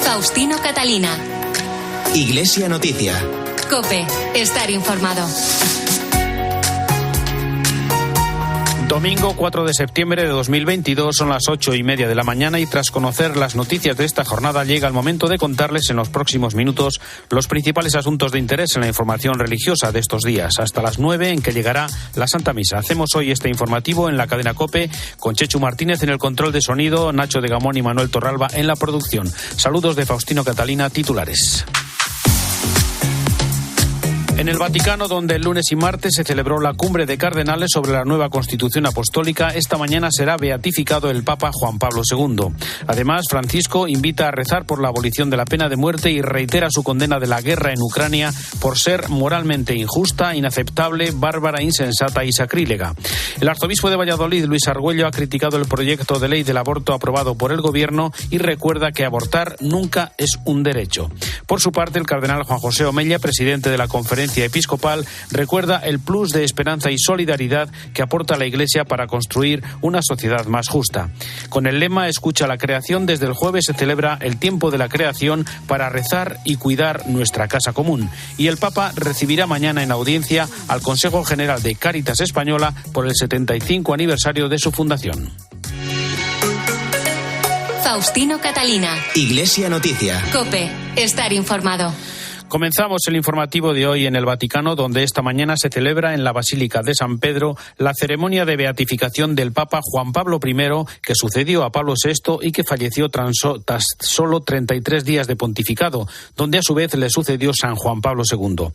Faustino Catalina. Iglesia Noticia. COPE. Estar informado. Domingo 4 de septiembre de 2022, son las 8:30 de la mañana y tras conocer las noticias de esta jornada llega el momento de contarles en los próximos minutos los principales asuntos de interés en la información religiosa de estos días, hasta las 9 en que llegará la Santa Misa. Hacemos hoy este informativo en la cadena COPE con Chechu Martínez en el control de sonido, Nacho de Gamón y Manuel Torralba en la producción. Saludos de Faustino Catalina, titulares. En el Vaticano, donde el lunes y martes se celebró la cumbre de cardenales sobre la nueva Constitución Apostólica, esta mañana será beatificado el Papa Juan Pablo II. Además, Francisco invita a rezar por la abolición de la pena de muerte y reitera su condena de la guerra en Ucrania por ser moralmente injusta, inaceptable, bárbara, insensata y sacrílega. El arzobispo de Valladolid, Luis Argüello, ha criticado el proyecto de ley del aborto aprobado por el Gobierno y recuerda que abortar nunca es un derecho. Por su parte, el cardenal Juan José Omella, presidente de la Conferencia Episcopal, recuerda el plus de esperanza y solidaridad que aporta la Iglesia para construir una sociedad más justa. Con el lema "Escucha la creación", desde el jueves se celebra el tiempo de la creación para rezar y cuidar nuestra casa común. Y el Papa recibirá mañana en audiencia al Consejo General de Cáritas Española por el 75 aniversario de su fundación. Faustino Catalina. Iglesia Noticia. COPE. Estar informado. Comenzamos el informativo de hoy en el Vaticano, donde esta mañana se celebra en la Basílica de San Pedro la ceremonia de beatificación del Papa Juan Pablo I, que sucedió a Pablo VI y que falleció tras solo 33 días de pontificado, donde a su vez le sucedió San Juan Pablo II.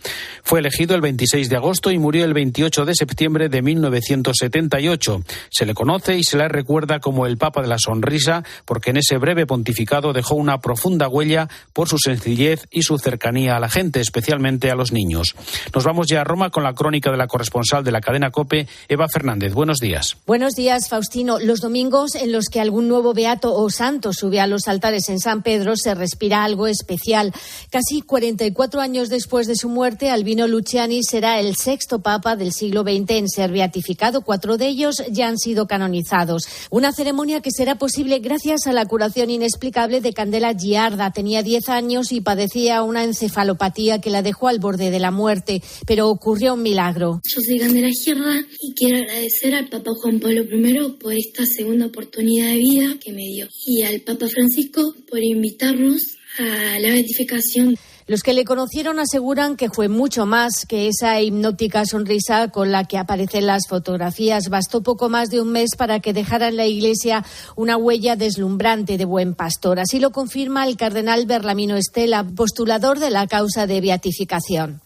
Fue elegido el 26 de agosto y murió el 28 de septiembre de 1978. Se le conoce y se le recuerda como el Papa de la Sonrisa, porque en ese breve pontificado dejó una profunda huella por su sencillez y su cercanía a la gente, especialmente a los niños. Nos vamos ya a Roma con la crónica de la corresponsal de la cadena COPE, Eva Fernández. Buenos días. Buenos días, Faustino. Los domingos en los que algún nuevo beato o santo sube a los altares en San Pedro se respira algo especial. Casi 44 años después de su muerte, Albino Luciani será el sexto papa del siglo XX en ser beatificado. 4 de ellos ya han sido canonizados. Una ceremonia que será posible gracias a la curación inexplicable de Candela Giarda. Tenía 10 años y padecía una encefalopatía que la dejó al borde de la muerte, pero ocurrió un milagro. Yo soy Candela Giarda y quiero agradecer al Papa Juan Pablo I por esta segunda oportunidad de vida que me dio y al Papa Francisco por invitarnos a la beatificación. Los que le conocieron aseguran que fue mucho más que esa hipnótica sonrisa con la que aparecen las fotografías. Bastó poco más de un mes para que dejara en la Iglesia una huella deslumbrante de buen pastor. Así lo confirma el cardenal Berlamino Estela, postulador de la causa de beatificación.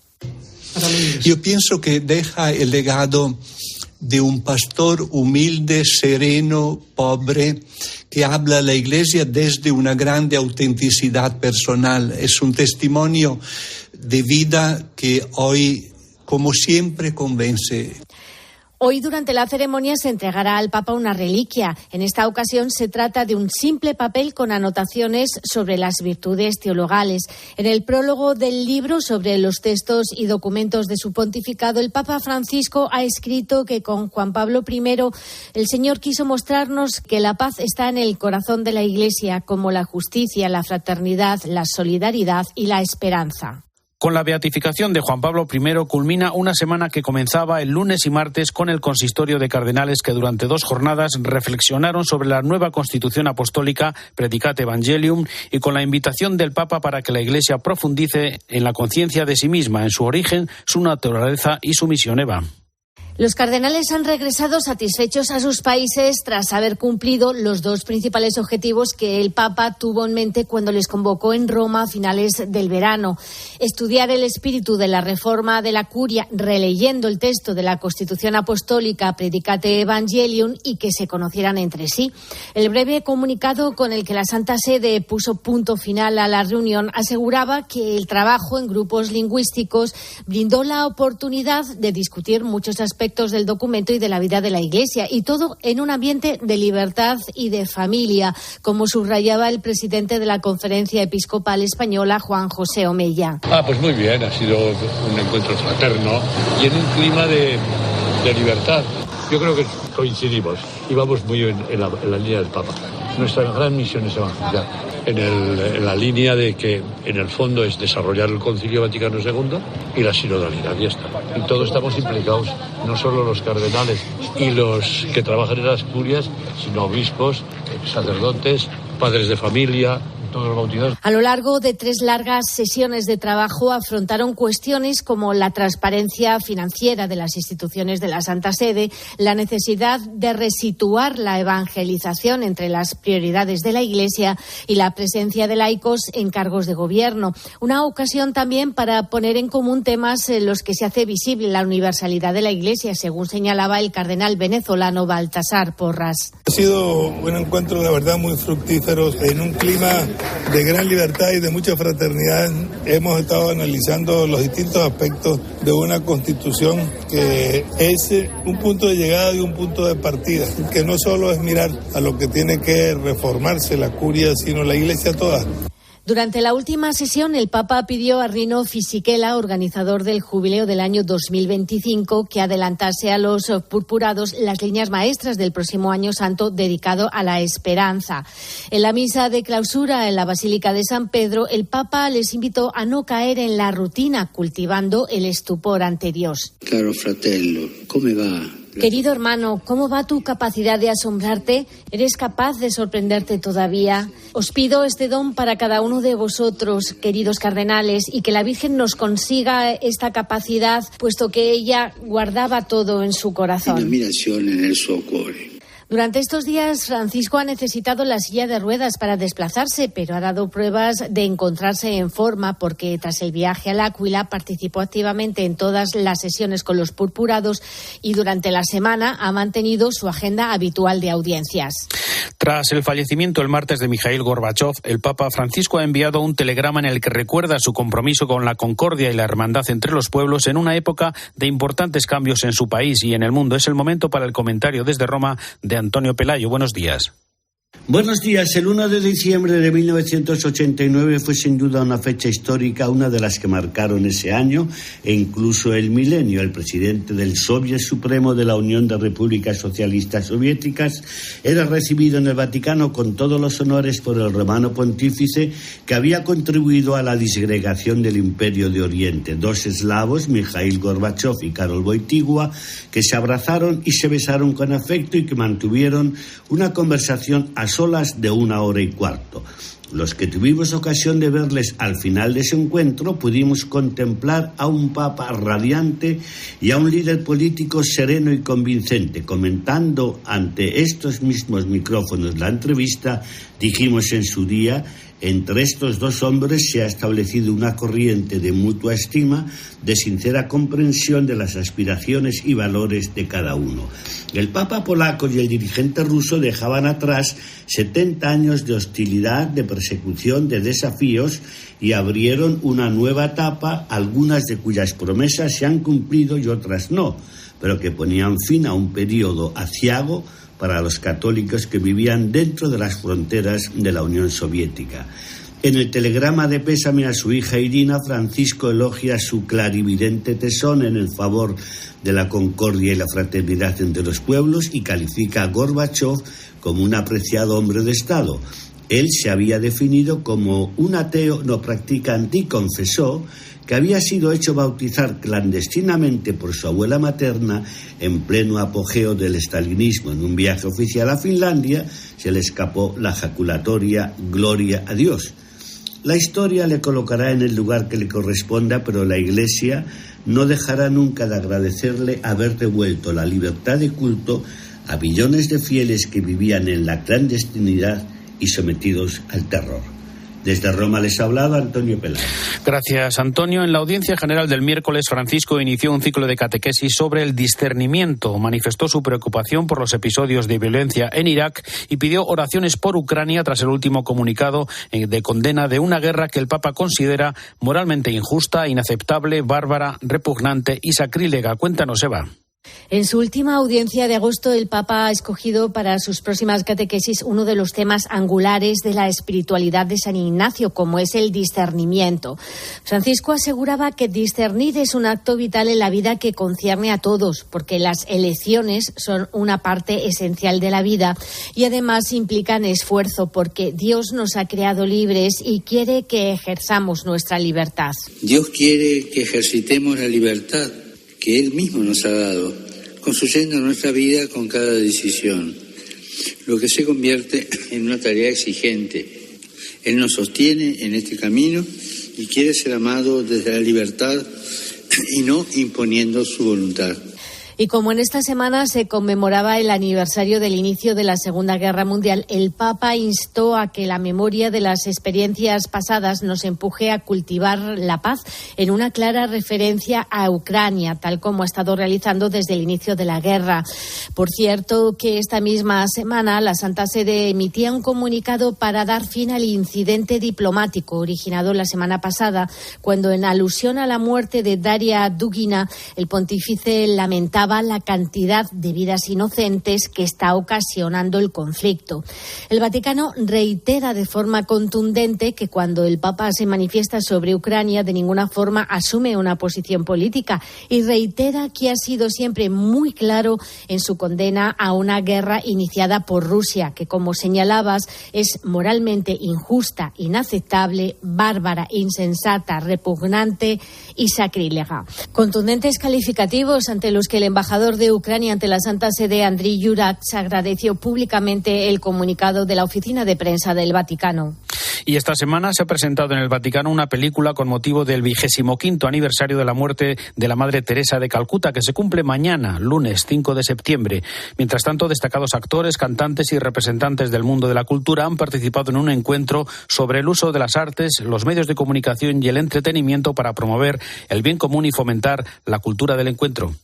Yo pienso que deja el legado de un pastor humilde, sereno, pobre, que habla a la Iglesia desde una grande autenticidad personal. Es un testimonio de vida que hoy, como siempre, convence. Hoy, durante la ceremonia, se entregará al Papa una reliquia. En esta ocasión se trata de un simple papel con anotaciones sobre las virtudes teologales. En el prólogo del libro sobre los textos y documentos de su pontificado, el Papa Francisco ha escrito que con Juan Pablo I el Señor quiso mostrarnos que la paz está en el corazón de la Iglesia, como la justicia, la fraternidad, la solidaridad y la esperanza. Con la beatificación de Juan Pablo I culmina una semana que comenzaba el lunes y martes con el consistorio de cardenales que durante 2 jornadas reflexionaron sobre la nueva Constitución Apostólica Predicate Evangelium y con la invitación del Papa para que la Iglesia profundice en la conciencia de sí misma, en su origen, su naturaleza y su misión. Eva. Los cardenales han regresado satisfechos a sus países tras haber cumplido los 2 principales objetivos que el Papa tuvo en mente cuando les convocó en Roma a finales del verano. Estudiar el espíritu de la reforma de la Curia, releyendo el texto de la Constitución Apostólica Predicate Evangelium, y que se conocieran entre sí. El breve comunicado con el que la Santa Sede puso punto final a la reunión aseguraba que el trabajo en grupos lingüísticos brindó la oportunidad de discutir muchos aspectos del documento y de la vida de la Iglesia, y todo en un ambiente de libertad y de familia, como subrayaba el presidente de la Conferencia Episcopal Española, Juan José Omella. Pues muy bien, ha sido un encuentro fraterno y en un clima de libertad. Yo creo que coincidimos y vamos muy en la línea del Papa. Nuestra gran misión es evangelizar, en la línea de que en el fondo es desarrollar el Concilio Vaticano II y la sinodalidad, y ya está. Y todos estamos implicados, no solo los cardenales y los que trabajan en las curias, sino obispos, sacerdotes, padres de familia, todos los bautizados. A lo largo de 3 largas sesiones de trabajo afrontaron cuestiones como la transparencia financiera de las instituciones de la Santa Sede, la necesidad de resituar la evangelización entre las prioridades de la Iglesia y la presencia de laicos en cargos de gobierno. Una ocasión también para poner en común temas en los que se hace visible la universalidad de la Iglesia, según señalaba el cardenal venezolano Baltasar Porras. Ha sido un encuentro, la verdad, muy fructífero en un clima de gran libertad y de mucha fraternidad. Hemos estado analizando los distintos aspectos de una constitución que es un punto de llegada y un punto de partida, que no solo es mirar a lo que tiene que reformarse la curia, sino la Iglesia toda. Durante la última sesión, el Papa pidió a Rino Fisichella, organizador del jubileo del año 2025, que adelantase a los purpurados las líneas maestras del próximo año santo dedicado a la esperanza. En la misa de clausura en la Basílica de San Pedro, el Papa les invitó a no caer en la rutina, cultivando el estupor ante Dios. Caro fratello, ¿cómo va? Querido hermano, ¿cómo va tu capacidad de asombrarte? ¿Eres capaz de sorprenderte todavía? Os pido este don para cada uno de vosotros, queridos cardenales, y que la Virgen nos consiga esta capacidad, puesto que ella guardaba todo en su corazón. Admiración en el suo cuore. Durante estos días, Francisco ha necesitado la silla de ruedas para desplazarse, pero ha dado pruebas de encontrarse en forma porque tras el viaje al Áquila participó activamente en todas las sesiones con los purpurados y durante la semana ha mantenido su agenda habitual de audiencias. Tras el fallecimiento el martes de Mikhail Gorbachev, el Papa Francisco ha enviado un telegrama en el que recuerda su compromiso con la concordia y la hermandad entre los pueblos en una época de importantes cambios en su país y en el mundo. Es el momento para el comentario desde Roma de Antonio Pelayo. Buenos días. Buenos días. El 1 de diciembre de 1989 fue sin duda una fecha histórica, una de las que marcaron ese año e incluso el milenio. El presidente del Soviet Supremo de la Unión de Repúblicas Socialistas Soviéticas era recibido en el Vaticano con todos los honores por el romano pontífice que había contribuido a la disgregación del Imperio de Oriente. 2 eslavos, Mikhail Gorbachev y Karol Wojtyła, que se abrazaron y se besaron con afecto y que mantuvieron una conversación a solas de 1 hora y cuarto. Los que tuvimos ocasión de verles al final de ese encuentro pudimos contemplar a un papa radiante y a un líder político sereno y convincente. Comentando ante estos mismos micrófonos la entrevista, dijimos en su día: entre estos 2 hombres se ha establecido una corriente de mutua estima, de sincera comprensión de las aspiraciones y valores de cada uno. El Papa polaco y el dirigente ruso dejaban atrás 70 años de hostilidad, de persecución, de desafíos y abrieron una nueva etapa, algunas de cuyas promesas se han cumplido y otras no, pero que ponían fin a un periodo aciago para los católicos que vivían dentro de las fronteras de la Unión Soviética. En el telegrama de pésame a su hija Irina, Francisco elogia su clarividente tesón en el favor de la concordia y la fraternidad entre los pueblos y califica a Gorbachev como un apreciado hombre de Estado. Él se había definido como un ateo no practicante y confesó que había sido hecho bautizar clandestinamente por su abuela materna en pleno apogeo del estalinismo. En un viaje oficial a Finlandia se le escapó la jaculatoria «Gloria a Dios». La historia le colocará en el lugar que le corresponda, pero la Iglesia no dejará nunca de agradecerle haber devuelto la libertad de culto a millones de fieles que vivían en la clandestinidad y sometidos al terror. Desde Roma les ha hablado Antonio Pelayo. Gracias, Antonio. En la audiencia general del miércoles, Francisco inició un ciclo de catequesis sobre el discernimiento. Manifestó su preocupación por los episodios de violencia en Irak y pidió oraciones por Ucrania tras el último comunicado de condena de una guerra que el Papa considera moralmente injusta, inaceptable, bárbara, repugnante y sacrílega. Cuéntanos, Eva. En su última audiencia de agosto, el Papa ha escogido para sus próximas catequesis uno de los temas angulares de la espiritualidad de San Ignacio, como es el discernimiento. Francisco aseguraba que discernir es un acto vital en la vida que concierne a todos, porque las elecciones son una parte esencial de la vida y además implican esfuerzo, porque Dios nos ha creado libres y quiere que ejerzamos nuestra libertad. Dios quiere que ejercitemos la libertad que Él mismo nos ha dado, construyendo nuestra vida con cada decisión, lo que se convierte en una tarea exigente. Él nos sostiene en este camino y quiere ser amado desde la libertad y no imponiendo su voluntad. Y como en esta semana se conmemoraba el aniversario del inicio de la Segunda Guerra Mundial, el Papa instó a que la memoria de las experiencias pasadas nos empuje a cultivar la paz, en una clara referencia a Ucrania, tal como ha estado realizando desde el inicio de la guerra. Por cierto, que esta misma semana la Santa Sede emitía un comunicado para dar fin al incidente diplomático originado la semana pasada, cuando, en alusión a la muerte de Daria Dugina, el pontífice lamentaba la cantidad de vidas inocentes que está ocasionando el conflicto. El Vaticano reitera de forma contundente que cuando el Papa se manifiesta sobre Ucrania, de ninguna forma asume una posición política, y reitera que ha sido siempre muy claro en su condena a una guerra iniciada por Rusia, que, como señalabas, es moralmente injusta, inaceptable, bárbara, insensata, repugnante y sacrílega. Contundentes calificativos ante los que el embajador de Ucrania ante la Santa Sede, Andriy Yuraks, agradeció públicamente el comunicado de la oficina de prensa del Vaticano. Y esta semana se ha presentado en el Vaticano una película con motivo del 25º aniversario de la muerte de la Madre Teresa de Calcuta, que se cumple mañana, lunes 5 de septiembre. Mientras tanto, destacados actores, cantantes y representantes del mundo de la cultura han participado en un encuentro sobre el uso de las artes, los medios de comunicación y el entretenimiento para promover el bien común y fomentar la cultura del encuentro.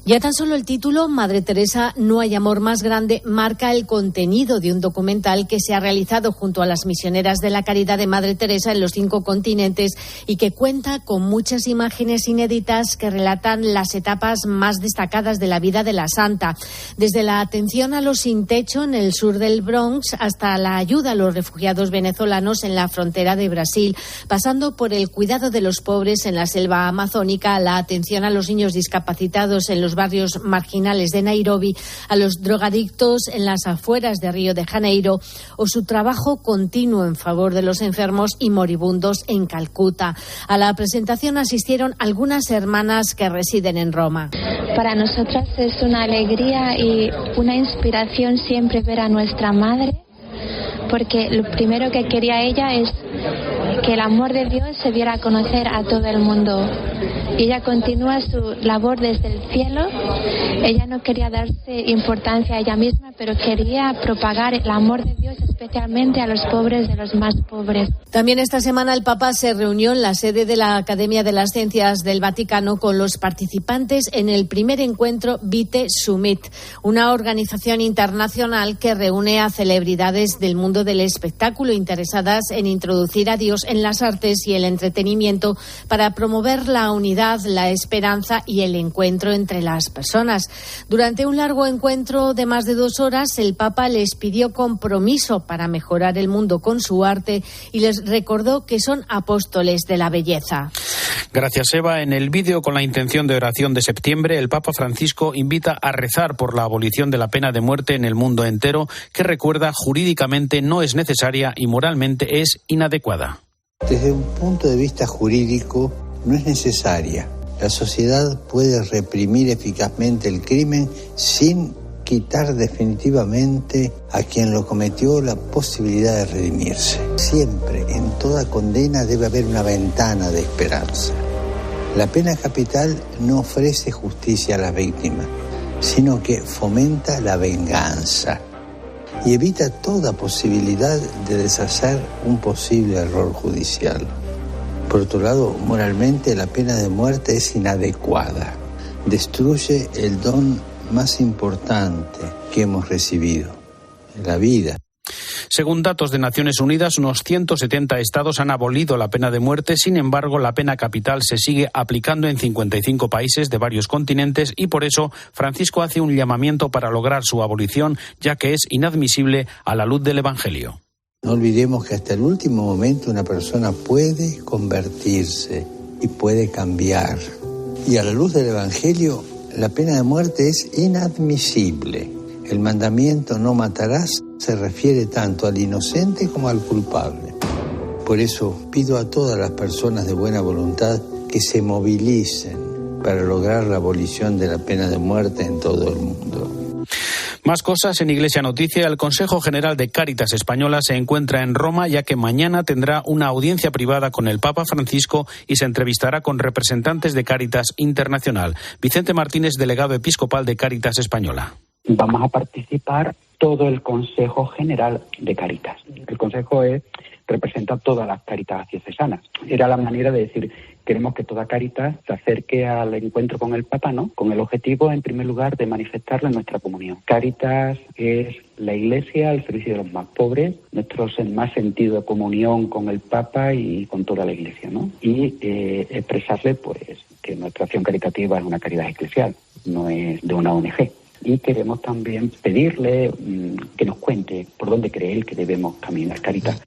Ya tan solo el título, Madre Teresa, no hay amor más grande, marca el contenido de un documental que se ha realizado junto a las misioneras de la Caridad de Madre Teresa en los 5 continentes y que cuenta con muchas imágenes inéditas que relatan las etapas más destacadas de la vida de la santa, desde la atención a los sin techo en el sur del Bronx hasta la ayuda a los refugiados venezolanos en la frontera de Brasil, pasando por el cuidado de los pobres en la selva amazónica, la atención a los niños discapacitados en los barrios marginales de Nairobi, a los drogadictos en las afueras de Río de Janeiro, o su trabajo continuo en favor de los enfermos y moribundos en Calcuta. A la presentación asistieron algunas hermanas que residen en Roma. Para nosotras es una alegría y una inspiración siempre ver a nuestra madre, porque lo primero que quería ella es que el amor de Dios se diera a conocer a todo el mundo. Y ella continúa su labor desde el cielo. Ella no quería darse importancia a ella misma, pero quería propagar el amor de Dios especialmente a los pobres de los más pobres. También esta semana el Papa se reunió en la sede de la Academia de las Ciencias del Vaticano con los participantes en el primer encuentro Vite Summit, una organización internacional que reúne a celebridades del mundo del espectáculo interesadas en introducir a Dios en las artes y el entretenimiento para promover la unidad, la esperanza y el encuentro entre las personas. Durante un largo encuentro de más de 2 horas, el Papa les pidió compromiso para mejorar el mundo con su arte y les recordó que son apóstoles de la belleza. Gracias, Eva. En el vídeo con la intención de oración de septiembre, el Papa Francisco invita a rezar por la abolición de la pena de muerte en el mundo entero, que, recuerda, jurídicamente no es necesaria y moralmente es inadecuada. Desde un punto de vista jurídico, no es necesaria. La sociedad puede reprimir eficazmente el crimen sin quitar definitivamente a quien lo cometió la posibilidad de redimirse. Siempre, en toda condena, debe haber una ventana de esperanza. La pena capital no ofrece justicia a las víctimas, sino que fomenta la venganza y evita toda posibilidad de deshacer un posible error judicial. Por otro lado, moralmente la pena de muerte es inadecuada. Destruye el don más importante que hemos recibido, la vida. Según datos de Naciones Unidas, unos 170 estados han abolido la pena de muerte. Sin embargo, la pena capital se sigue aplicando en 55 países de varios continentes y por eso Francisco hace un llamamiento para lograr su abolición, ya que es inadmisible a la luz del Evangelio. No olvidemos que hasta el último momento una persona puede convertirse y puede cambiar. Y a la luz del Evangelio, la pena de muerte es inadmisible. El mandamiento "no matarás" se refiere tanto al inocente como al culpable. Por eso pido a todas las personas de buena voluntad que se movilicen para lograr la abolición de la pena de muerte en todo el mundo. Más cosas en Iglesia Noticia. El Consejo General de Cáritas Española se encuentra en Roma, ya que mañana tendrá una audiencia privada con el Papa Francisco y se entrevistará con representantes de Cáritas Internacional. Vicente Martínez, delegado episcopal de Cáritas Española. Vamos a participar todo el Consejo General de Cáritas. El Consejo representa todas las Cáritas diocesanas. Era la manera de decir, queremos que toda Cáritas se acerque al encuentro con el Papa, ¿no? Con el objetivo, en primer lugar, de manifestarle nuestra comunión. Cáritas es la Iglesia al servicio de los más pobres, nuestro más sentido de comunión con el Papa y con toda la Iglesia, ¿no? Y expresarle, pues, que nuestra acción caritativa es una caridad eclesial, no es de una ONG. Y queremos también pedirle que nos cuente por dónde cree él que debemos caminar, Cáritas.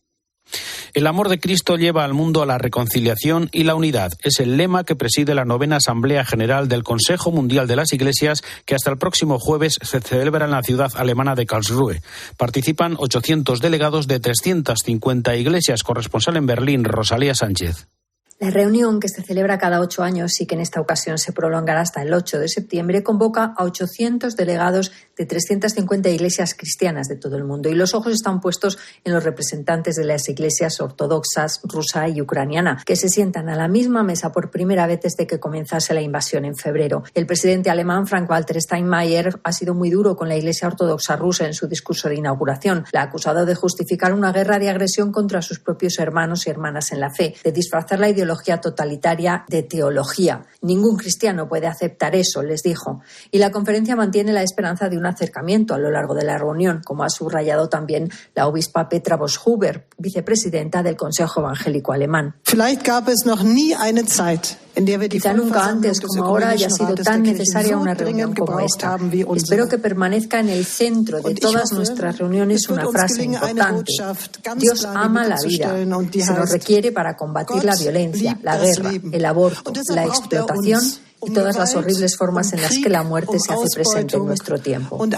El amor de Cristo lleva al mundo a la reconciliación y la unidad. Es el lema que preside la 9ª Asamblea General del Consejo Mundial de las Iglesias, que hasta el próximo jueves se celebra en la ciudad alemana de Karlsruhe. Participan 800 delegados de 350 iglesias. Corresponsal en Berlín, Rosalía Sánchez. La reunión, que se celebra cada 8 años y que en esta ocasión se prolongará hasta el 8 de septiembre, convoca a 800 delegados de 350 iglesias cristianas de todo el mundo. Y los ojos están puestos en los representantes de las iglesias ortodoxas rusa y ucraniana, que se sientan a la misma mesa por primera vez desde que comenzase la invasión en febrero. El presidente alemán, Frank-Walter Steinmeier, ha sido muy duro con la iglesia ortodoxa rusa en su discurso de inauguración. La ha acusado de justificar una guerra de agresión contra sus propios hermanos y hermanas en la fe, de disfrazar la ideología totalitaria de teología. Ningún cristiano puede aceptar eso, les dijo. Y la conferencia mantiene la esperanza de un acercamiento a lo largo de la reunión, como ha subrayado también la obispa Petra Bosch-Huber, vicepresidenta del Consejo Evangélico Alemán. Quizá nunca antes como ahora haya sido tan necesaria una reunión como esta. Espero que permanezca en el centro de todas nuestras reuniones una frase importante. Dios ama la vida. Se nos requiere para combatir la violencia, la guerra, el aborto, la explotación y todas las horribles formas en las que la muerte se hace presente en nuestro tiempo. El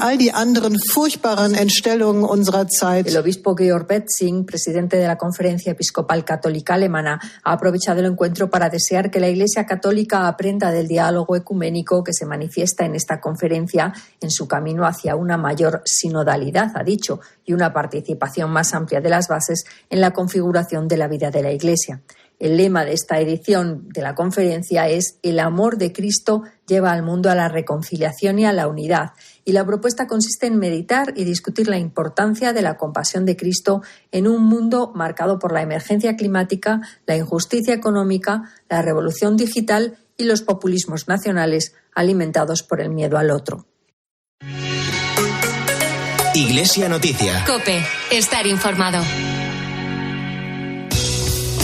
obispo Georg Betzing, presidente de la Conferencia Episcopal Católica Alemana, ha aprovechado el encuentro para desear que la Iglesia Católica aprenda del diálogo ecuménico que se manifiesta en esta conferencia en su camino hacia una mayor sinodalidad, ha dicho, y una participación más amplia de las bases en la configuración de la vida de la Iglesia. El lema de esta edición de la conferencia es «El amor de Cristo lleva al mundo a la reconciliación y a la unidad». Y la propuesta consiste en meditar y discutir la importancia de la compasión de Cristo en un mundo marcado por la emergencia climática, la injusticia económica, la revolución digital y los populismos nacionales alimentados por el miedo al otro. Iglesia Noticia. COPE. Estar informado.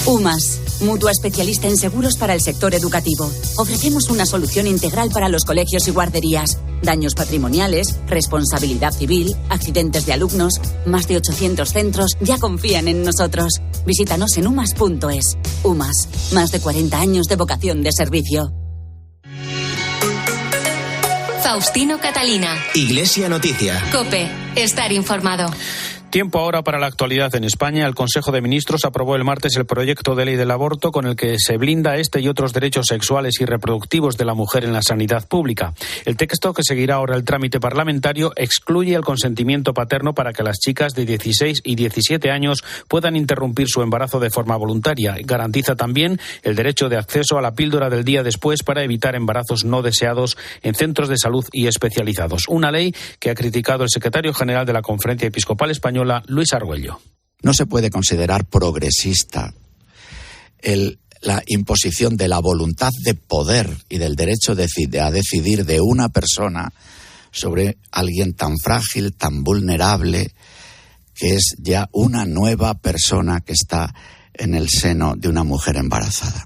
UMAS, mutua especialista en seguros para el sector educativo. Ofrecemos una solución integral para los colegios y guarderías. Daños patrimoniales, responsabilidad civil, accidentes de alumnos. Más de 800 centros ya confían en nosotros. Visítanos en umas.es. UMAS, más de 40 años de vocación de servicio. Faustino Catalina. Iglesia Noticia. COPE. Estar informado. Tiempo ahora para la actualidad en España. El Consejo de Ministros aprobó el martes el proyecto de ley del aborto con el que se blinda este y otros derechos sexuales y reproductivos de la mujer en la sanidad pública. El texto, que seguirá ahora el trámite parlamentario, excluye el consentimiento paterno para que las chicas de 16 y 17 años puedan interrumpir su embarazo de forma voluntaria. Garantiza también el derecho de acceso a la píldora del día después para evitar embarazos no deseados en centros de salud y especializados. Una ley que ha criticado el secretario general de la Conferencia Episcopal Española, Luis Argüello. No se puede considerar progresista la imposición de la voluntad de poder y del derecho a decidir de una persona sobre alguien tan frágil, tan vulnerable, que es ya una nueva persona que está en el seno de una mujer embarazada.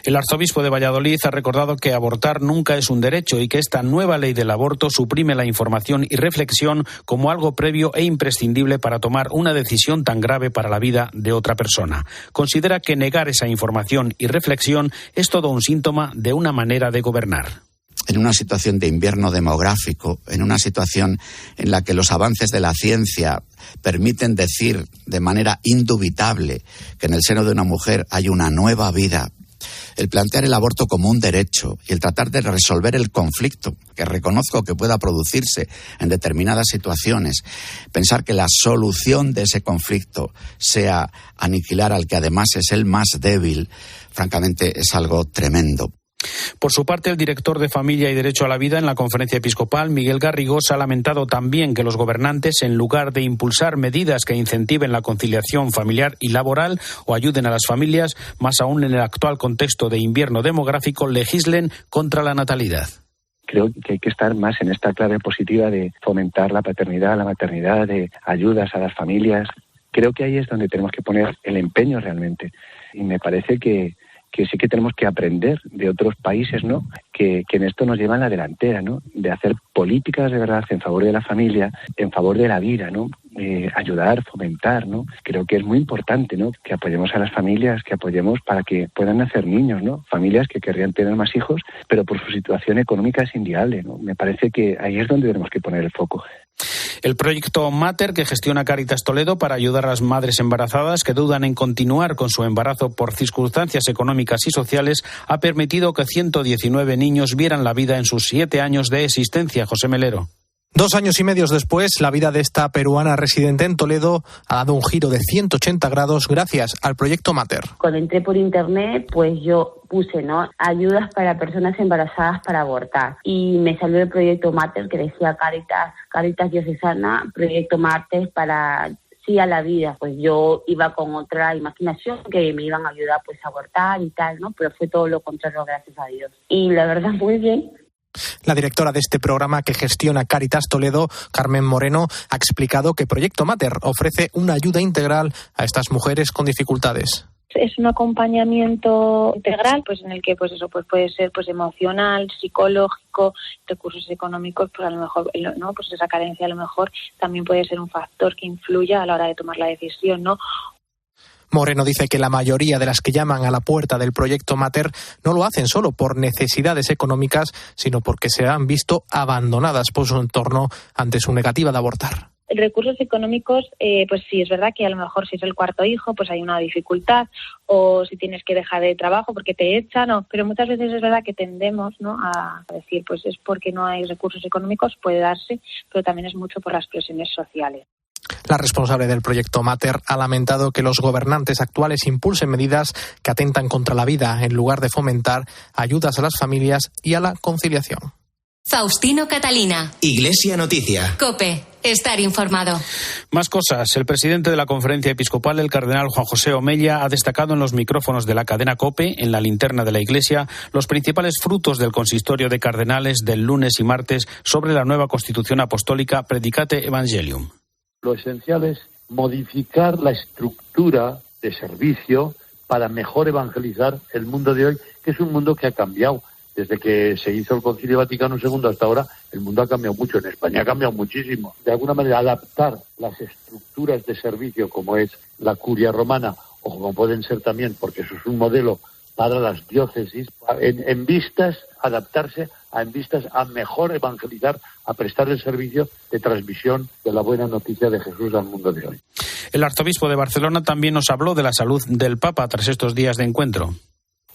El arzobispo de Valladolid ha recordado que abortar nunca es un derecho y que esta nueva ley del aborto suprime la información y reflexión como algo previo e imprescindible para tomar una decisión tan grave para la vida de otra persona. Considera que negar esa información y reflexión es todo un síntoma de una manera de gobernar. En una situación de invierno demográfico, en una situación en la que los avances de la ciencia permiten decir de manera indubitable que en el seno de una mujer hay una nueva vida, el plantear el aborto como un derecho y el tratar de resolver el conflicto, que reconozco que pueda producirse en determinadas situaciones, pensar que la solución de ese conflicto sea aniquilar al que además es el más débil, francamente es algo tremendo. Por su parte, el director de Familia y Derecho a la Vida en la Conferencia Episcopal, Miguel Garrigós, ha lamentado también que los gobernantes, en lugar de impulsar medidas que incentiven la conciliación familiar y laboral o ayuden a las familias, más aún en el actual contexto de invierno demográfico, legislen contra la natalidad. Creo que hay que estar más en esta clave positiva de fomentar la paternidad, la maternidad, de ayudas a las familias. Creo que ahí es donde tenemos que poner el empeño realmente. Y me parece que sí que tenemos que aprender de otros países, ¿no? Que en esto nos llevan la delantera, ¿no? De hacer políticas de verdad en favor de la familia, en favor de la vida, ¿no? Ayudar, fomentar, ¿no? Creo que es muy importante, ¿no? Que apoyemos a las familias, que apoyemos para que puedan nacer niños, ¿no? Familias que querrían tener más hijos, pero por su situación económica es inviable, ¿no? Me parece que ahí es donde tenemos que poner el foco. El proyecto Mater, que gestiona Cáritas Toledo para ayudar a las madres embarazadas que dudan en continuar con su embarazo por circunstancias económicas y sociales, ha permitido que 119 niños vieran la vida en sus 7 años de existencia. José Melero. 2 años y medio después, la vida de esta peruana residente en Toledo ha dado un giro de 180 grados gracias al proyecto Mater. Cuando entré por internet, pues yo puse, ¿no?, ayudas para personas embarazadas para abortar. Y me salió el proyecto Mater que decía Cáritas Diocesana, proyecto Mater para sí a la vida. Pues yo iba con otra imaginación que me iban a ayudar pues a abortar y tal, ¿no? Pero fue todo lo contrario, gracias a Dios. Y la verdad, muy bien. La directora de este programa que gestiona Cáritas Toledo, Carmen Moreno, ha explicado que Proyecto Mater ofrece una ayuda integral a estas mujeres con dificultades. Es un acompañamiento integral, pues en el que pues eso pues puede ser pues emocional, psicológico, recursos económicos, pues a lo mejor no, pues esa carencia a lo mejor también puede ser un factor que influya a la hora de tomar la decisión, ¿no? Moreno dice que la mayoría de las que llaman a la puerta del proyecto Mater no lo hacen solo por necesidades económicas, sino porque se han visto abandonadas por su entorno ante su negativa de abortar. Recursos económicos, pues sí, es verdad que a lo mejor si es el 4º hijo, pues hay una dificultad, o si tienes que dejar de trabajo porque te echan, pero muchas veces es verdad que tendemos, ¿no?, a decir, pues es porque no hay recursos económicos, puede darse, pero también es mucho por las presiones sociales. La responsable del proyecto Mater ha lamentado que los gobernantes actuales impulsen medidas que atentan contra la vida en lugar de fomentar ayudas a las familias y a la conciliación. Faustino Catalina. Iglesia Noticia. COPE. Estar informado. Más cosas. El presidente de la Conferencia Episcopal, el cardenal Juan José Omella, ha destacado en los micrófonos de la cadena COPE, en la linterna de la Iglesia, los principales frutos del consistorio de cardenales del lunes y martes sobre la nueva Constitución Apostólica Predicate Evangelium. Lo esencial es modificar la estructura de servicio para mejor evangelizar el mundo de hoy, que es un mundo que ha cambiado. Desde que se hizo el Concilio Vaticano II hasta ahora, el mundo ha cambiado mucho. En España ha cambiado muchísimo. De alguna manera, adaptar las estructuras de servicio, como es la curia romana, o como pueden ser también, porque eso es un modelo para las diócesis, en vistas, adaptarse en vistas a mejor evangelizar, a prestar el servicio de transmisión de la buena noticia de Jesús al mundo de hoy. El arzobispo de Barcelona también nos habló de la salud del Papa tras estos días de encuentro.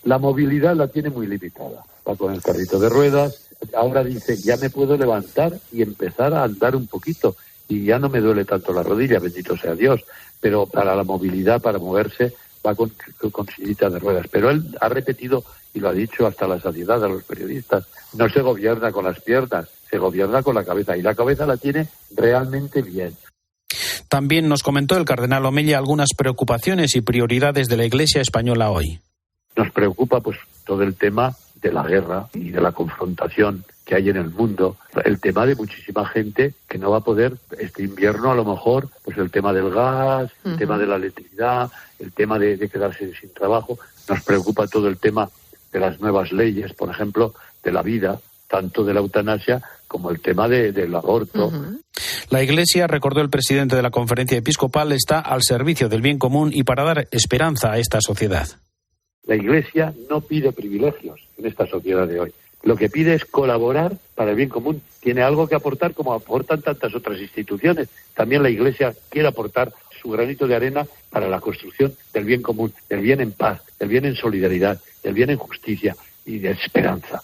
La movilidad la tiene muy limitada. Va con el carrito de ruedas. Ahora dice, ya me puedo levantar y empezar a andar un poquito. Y ya no me duele tanto la rodilla, bendito sea Dios. Pero para la movilidad, para moverse, va con sillita de ruedas. Pero él ha repetido, y lo ha dicho hasta la saciedad a los periodistas, no se gobierna con las piernas, se gobierna con la cabeza. Y la cabeza la tiene realmente bien. También nos comentó el cardenal Omella algunas preocupaciones y prioridades de la Iglesia española hoy. Nos preocupa pues todo el tema de la guerra y de la confrontación que hay en el mundo, el tema de muchísima gente que no va a poder este invierno, a lo mejor, pues el tema del gas, el tema de la electricidad, el tema de quedarse sin trabajo. Nos preocupa todo el tema de las nuevas leyes, por ejemplo, de la vida, tanto de la eutanasia como el tema del aborto. La Iglesia, recordó el presidente de la Conferencia Episcopal, está al servicio del bien común y para dar esperanza a esta sociedad. La Iglesia no pide privilegios en esta sociedad de hoy. Lo que pide es colaborar para el bien común. Tiene algo que aportar como aportan tantas otras instituciones. También la Iglesia quiere aportar su granito de arena para la construcción del bien común, del bien en paz, del bien en solidaridad, del bien en justicia y de esperanza.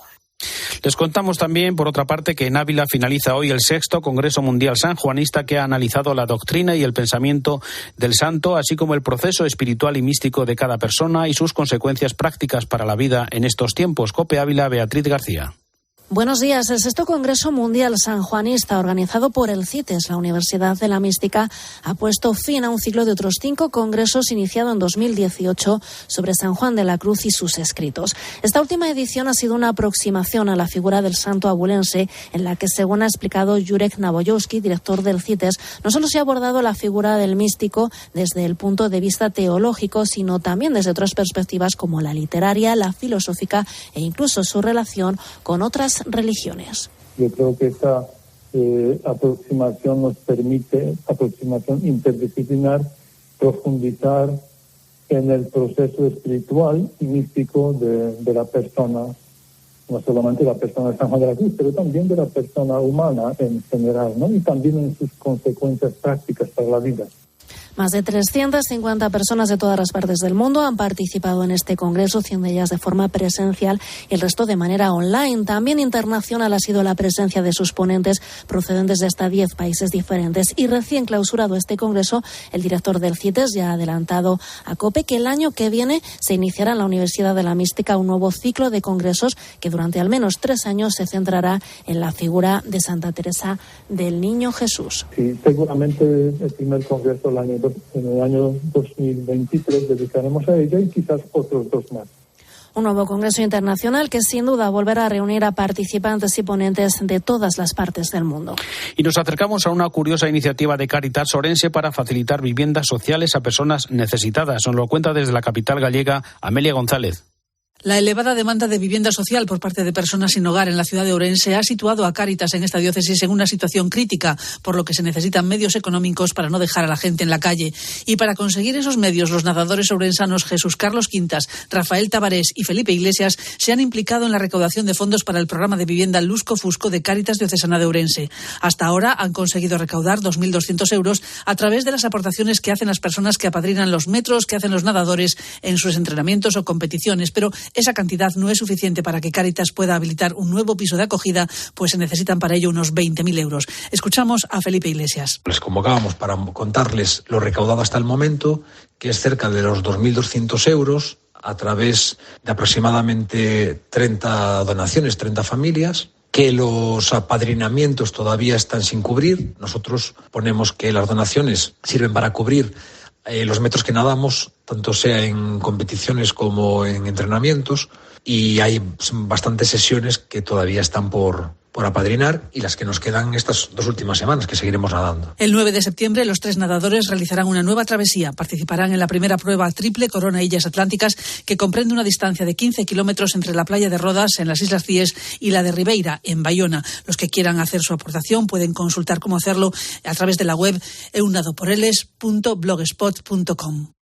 Les contamos también, por otra parte, que en Ávila finaliza hoy el 6º Congreso Mundial Sanjuanista, que ha analizado la doctrina y el pensamiento del santo, así como el proceso espiritual y místico de cada persona y sus consecuencias prácticas para la vida en estos tiempos. COPE Ávila, Beatriz García. Buenos días. El 6º Congreso Mundial Sanjuanista, organizado por el CITES, la Universidad de la Mística, ha puesto fin a un ciclo de otros 5 congresos iniciado en 2018 sobre San Juan de la Cruz y sus escritos. Esta última edición ha sido una aproximación a la figura del santo abulense, en la que, según ha explicado Jurek Nabojowski, director del CITES, no solo se ha abordado la figura del místico desde el punto de vista teológico, sino también desde otras perspectivas como la literaria, la filosófica e incluso su relación con otras religiones. Yo creo que esta aproximación nos permite, aproximación interdisciplinar, profundizar en el proceso espiritual y místico de la persona, no solamente la persona de San Juan de la Cruz, pero también de la persona humana en general, ¿no? Y también en sus consecuencias prácticas para la vida. Más de 350 personas de todas las partes del mundo han participado en este congreso, 100 de ellas de forma presencial y el resto de manera online. También internacional ha sido la presencia de sus ponentes procedentes de hasta 10 países diferentes. Y recién clausurado este congreso, el director del CITES ya ha adelantado a COPE que el año que viene se iniciará en la Universidad de la Mística un nuevo ciclo de congresos que durante al menos 3 años se centrará en la figura de Santa Teresa del Niño Jesús. Sí, seguramente el primer congreso en el año 2023 dedicaremos a ella y quizás otros 2 más. Un nuevo congreso internacional que sin duda volverá a reunir a participantes y ponentes de todas las partes del mundo. Y nos acercamos a una curiosa iniciativa de Cáritas Orense para facilitar viviendas sociales a personas necesitadas. Nos lo cuenta desde la capital gallega Amelia González. La elevada demanda de vivienda social por parte de personas sin hogar en la ciudad de Orense ha situado a Cáritas en esta diócesis en una situación crítica, por lo que se necesitan medios económicos para no dejar a la gente en la calle. Y para conseguir esos medios, los nadadores ourensanos Jesús Carlos Quintas, Rafael Tabarés y Felipe Iglesias se han implicado en la recaudación de fondos para el programa de vivienda Lusco Fusco de Cáritas Diocesana de Ourense. Hasta ahora han conseguido recaudar 2.200 euros a través de las aportaciones que hacen las personas que apadrinan los metros que hacen los nadadores en sus entrenamientos o competiciones, pero esa cantidad no es suficiente para que Cáritas pueda habilitar un nuevo piso de acogida, pues se necesitan para ello unos 20.000 euros. Escuchamos a Felipe Iglesias. Les convocábamos para contarles lo recaudado hasta el momento, que es cerca de los 2.200 euros, a través de aproximadamente 30 donaciones, 30 familias, que los apadrinamientos todavía están sin cubrir. Nosotros ponemos que las donaciones sirven para cubrir los metros que nadamos, tanto sea en competiciones como en entrenamientos, y hay bastantes sesiones que todavía están por apadrinar y las que nos quedan estas 2 últimas semanas que seguiremos nadando. El 9 de septiembre los 3 nadadores realizarán una nueva travesía. Participarán en la primera prueba triple Corona Illas Atlánticas, que comprende una distancia de 15 kilómetros entre la playa de Rodas en las Islas Cíes y la de Ribeira en Bayona. Los que quieran hacer su aportación pueden consultar cómo hacerlo a través de la web eunadoporeles.blogspot.com.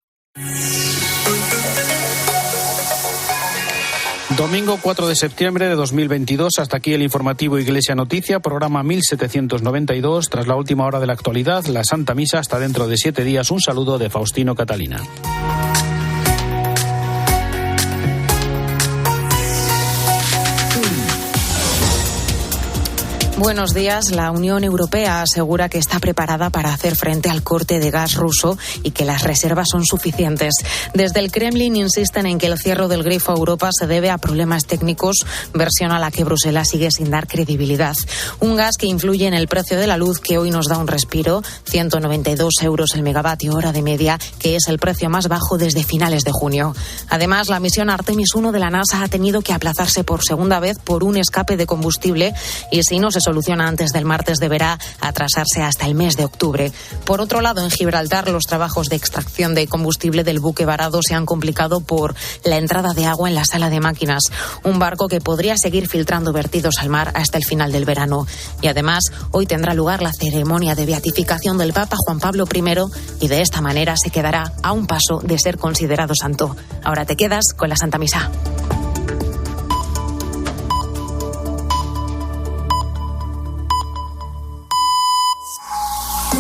Domingo 4 de septiembre de 2022, hasta aquí el informativo Iglesia Noticia, programa 1792. Tras la última hora de la actualidad, la Santa Misa hasta dentro de 7 días. Un saludo de Faustino Catalina. Buenos días. La Unión Europea asegura que está preparada para hacer frente al corte de gas ruso y que las reservas son suficientes. Desde el Kremlin insisten en que el cierre del grifo a Europa se debe a problemas técnicos, versión a la que Bruselas sigue sin dar credibilidad. Un gas que influye en el precio de la luz, que hoy nos da un respiro, 192 euros el megavatio hora de media, que es el precio más bajo desde finales de junio. Además, la misión Artemis 1 de la NASA ha tenido que aplazarse por segunda vez por un escape de combustible y si no se soluciona antes del martes deberá atrasarse hasta el mes de octubre. Por otro lado, en Gibraltar los trabajos de extracción de combustible del buque varado se han complicado por la entrada de agua en la sala de máquinas, un barco que podría seguir filtrando vertidos al mar hasta el final del verano. Y además, hoy tendrá lugar la ceremonia de beatificación del Papa Juan Pablo I y de esta manera se quedará a un paso de ser considerado santo. Ahora te quedas con la Santa Misa.